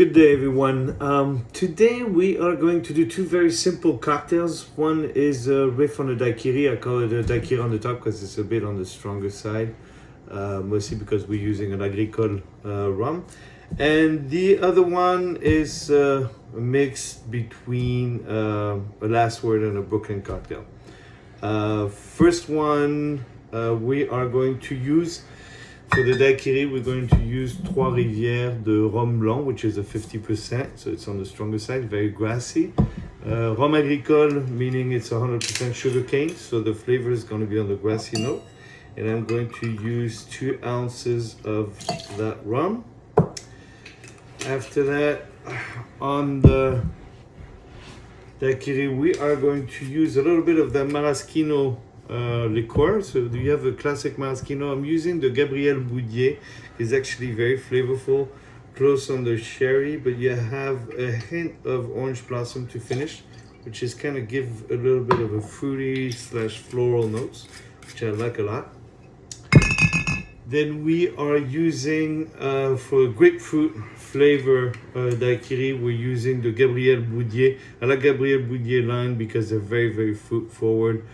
Good day, everyone. Today we are going to do two very simple cocktails. One is a Riff on a Daiquiri. I call it a Daiquiri on the top because it's a bit on the stronger side, mostly because we're using an Agricole rum. And the other one is a mix between a Last Word and a Brooklyn cocktail. First one we are going to use. For the Daiquiri, we're going to use Trois Rivières de Rhum Blanc, which is a 50%, so it's on the stronger side, very grassy. Rhum Agricole, meaning it's 100% sugar cane, so the flavor is going to be on the grassy note. And I'm going to use 2 ounces of that rum. After that, on the Daiquiri, we are going to use a little bit of the Maraschino liqueur. So do you have a classic Maraschino? I'm using the Gabriel Boudier. It's actually very flavorful, close on the sherry, but you have a hint of orange blossom to finish, which is kind of give a little bit of a fruity / floral notes, which I like a lot. Then we are using for grapefruit flavor Daiquiri, we're using the Gabriel Boudier. I like Gabriel Boudier line because they're very fruit forward.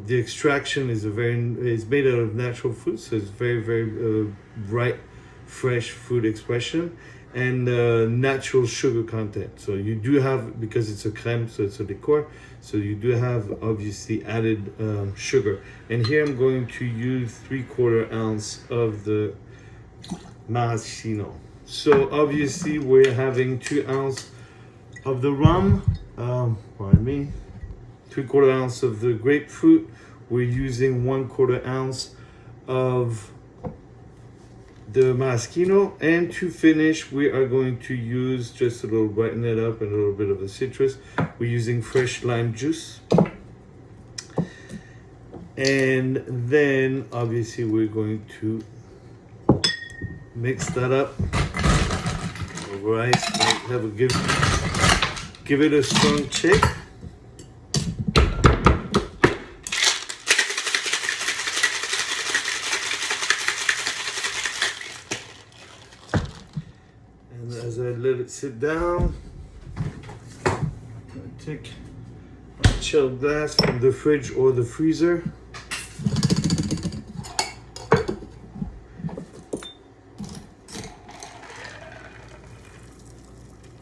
The extraction is it's made out of natural fruit, so it's very bright, fresh fruit expression and natural sugar content. So you do have, because it's a crème, so it's a liqueur, so you do have obviously added sugar. And here I'm going to use 3/4 ounce of the Maraschino. So obviously we're having 2 ounces of the rum, pardon me, 3/4 ounce of the grapefruit. We're using 1/4 ounce of the Maraschino, and to finish we are going to use, just a little brighten it up, and a little bit of the citrus, we're using fresh lime juice. And then obviously we're going to mix that up. Alright, have a give it a strong shake. As I let it sit down, I take a chilled glass from the fridge or the freezer.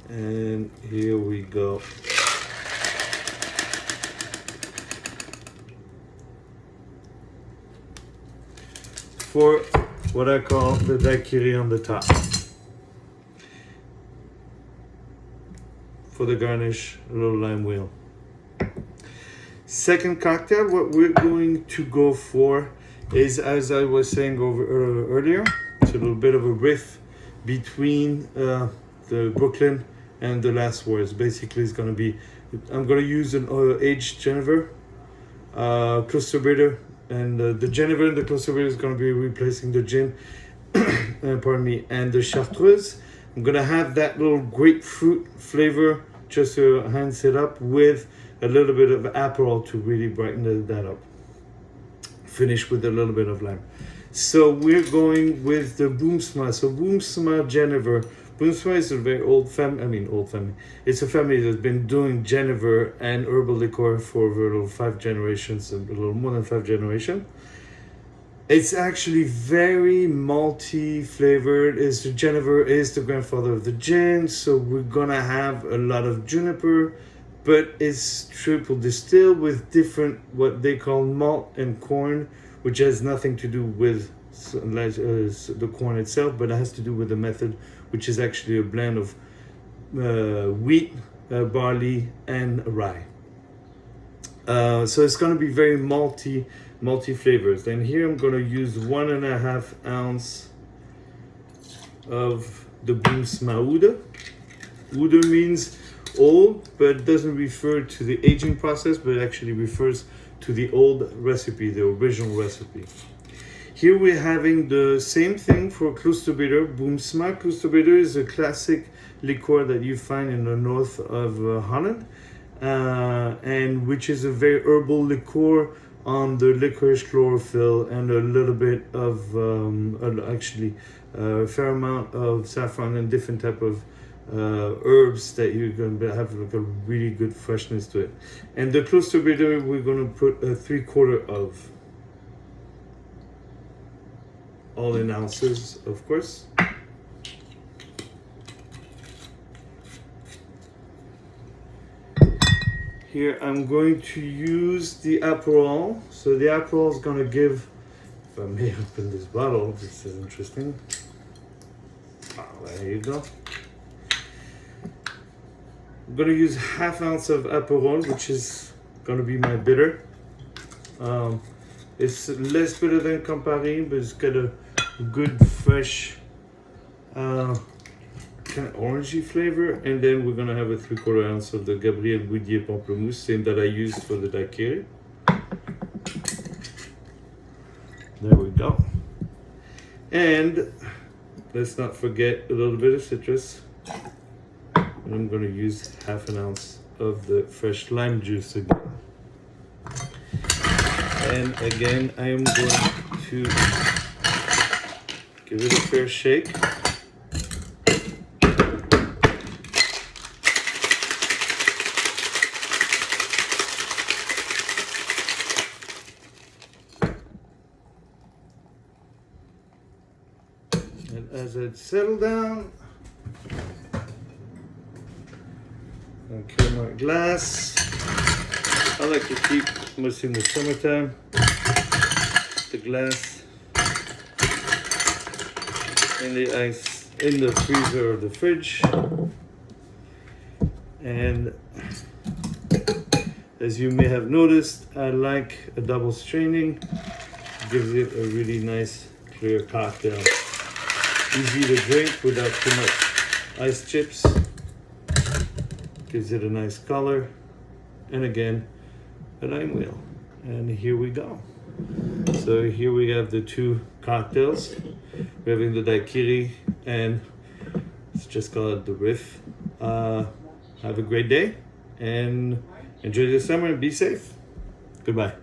And here we go. For what I call the Daiquiri on the top. For the garnish, a little lime wheel. Second cocktail, what we're going to go for is, as I was saying earlier, it's a little bit of a riff between the Brooklyn and the Last Words. Basically, it's going to be, I'm going to use an aged Genever, Cloosterbitter, and the Genever and the Cloosterbitter is going to be replacing the gin, pardon me, and the Chartreuse. I'm going to have that little grapefruit flavor just to enhance it up, with a little bit of Aperol to really brighten that up. Finish with a little bit of lime. So we're going with the Boomsma. So Boomsma Genever. Boomsma is a very old family. It's a family that's been doing Genever and herbal liqueur for a little 5 generations, a little more than 5 generations. It's actually very malty flavored. Genever is the grandfather of the gin, so we're gonna have a lot of juniper, but it's triple distilled with different, what they call malt and corn, which has nothing to do with the corn itself, but it has to do with the method, which is actually a blend of wheat, barley, and rye. So it's gonna be very malty flavors. Then here I'm going to use 1.5 ounce of the Boomsma Oude. Oude means old, but it doesn't refer to the aging process, but it actually refers to the old recipe, the original recipe. Here we're having the same thing for Cloosterbitter. Boomsma Cloosterbitter is a classic liqueur that you find in the north of Holland, and which is a very herbal liqueur on the licorice chlorophyll and a little bit of actually a fair amount of saffron and different type of herbs that you're going to have like a really good freshness to it. And the Cloosterbitter we're going to put a 3/4 of, all in ounces of course. Here I'm going to use the Aperol. So the Aperol is going to give, if I may open this bottle, this is interesting. Oh, there you go. I'm going to use 1/2 ounce of Aperol, which is going to be my bitter. It's less bitter than Campari, but it's got a good fresh kind of orangey flavor. And then we're gonna have a 3/4 ounce of the Gabriel Boudier Pamplemousse, same that I used for the Daiquiri. There we go. And let's not forget a little bit of citrus. And I'm gonna use 1/2 ounce of the fresh lime juice again. And again, I am going to give it a fair shake. And as it settles down, I'll clear my glass. I like to keep, mostly in the summertime, the glass in the ice, in the freezer or the fridge. And as you may have noticed, I like a double straining. Gives it a really nice clear cocktail. Easy to drink without too much ice chips. Gives it a nice color. And again, a lime wheel. And here we go. So here we have the two cocktails. We're having the Daiquiri and let's just call it the Riff. Have a great day and enjoy the summer and be safe. Goodbye.